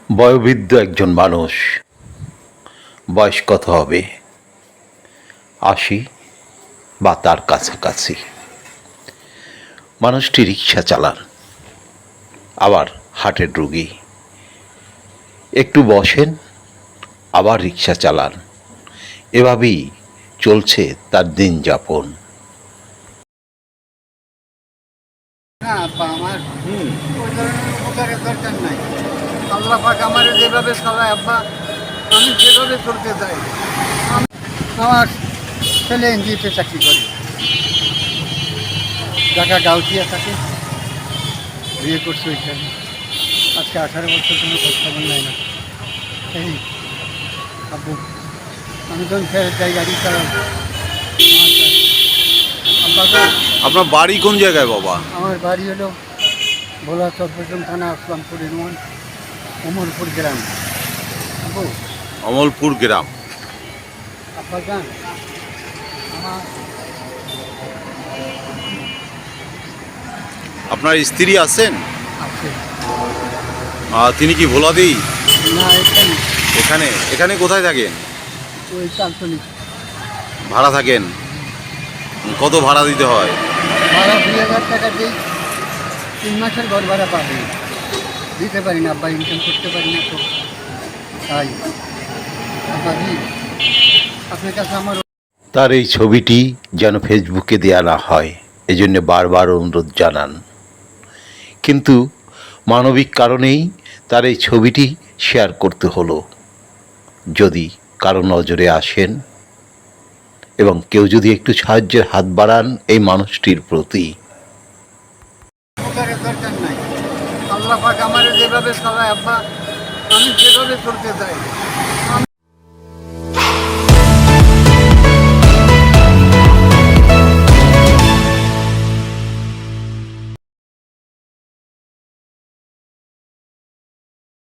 বয়োবৃদ্ধ একজন মানুষ, বয়স কত হবে, ৮০ বা তার কাছাকাছি। মানুষটি রিক্সা চালান, আবার হার্টের রোগী। একটু বসেন, আবার রিক্সা চালান, এভাবেই চলছে তার দিন যাপন। না আব্বা, আমার ওই ধরনের উপকারের দরকার নাই। আল্লাহ পাক আমার যেভাবে চালায় আব্বা, আমি যেভাবে চলতে চাই। আমার ছেলে এনজিওতে চাকরি করে, ঢাকা গাউটিয়া থাকে, বিয়ে করছে ওইখানে। আজকে 18 বছর কোনো খোঁজ খবর নাই না। এই আব্বু, আমি যখন ফেরত যাই গাড়ি চালাই। আব্বা গো, আপনার বাড়ি কোন জায়গায় বাবা? আমার বাড়ি হলো ভোলা চট্টগ্রাম থানা আসলামপুর ইউনিয়ন উমরপুর গ্রাম। আব্বু, অমলপুর গ্রাম। আব্বা যান, আমার আপনার স্ত্রী আছেন? আছে। তিনি কি ভোলাদেই? না, এখানে এখানে এখানে কোথায় থাকেন? ওই চালতলি। ভাড়া থাকেন? কত ভাড়া দিতে হয়? ভাড়া 2000 টাকা দিই, 3 মাসের ঘর ভাড়া পাবে, দিতে পারি না আব্বা, ইনকাম করতে পারি না তো। তাই আব্বা জি, আপনার কাছে আমার তার এই ছবিটি যেন ফেসবুকে দেয়া না হয়, এজন্য বারবার অনুরোধ জানান। কিন্তু মানবিক কারণেই তার এই ছবিটি শেয়ার করতে হলো। যদি কারো নজরে আসেন এবং কেউ যদি একটু সাহায্যের হাত বাড়ান এই মানুষটির প্রতি। উপকারের দরকার নাই। আল্লাহ পাক আমার যেভাবে চালায় আব্বা, আমি যেভাবে চলতে চাই।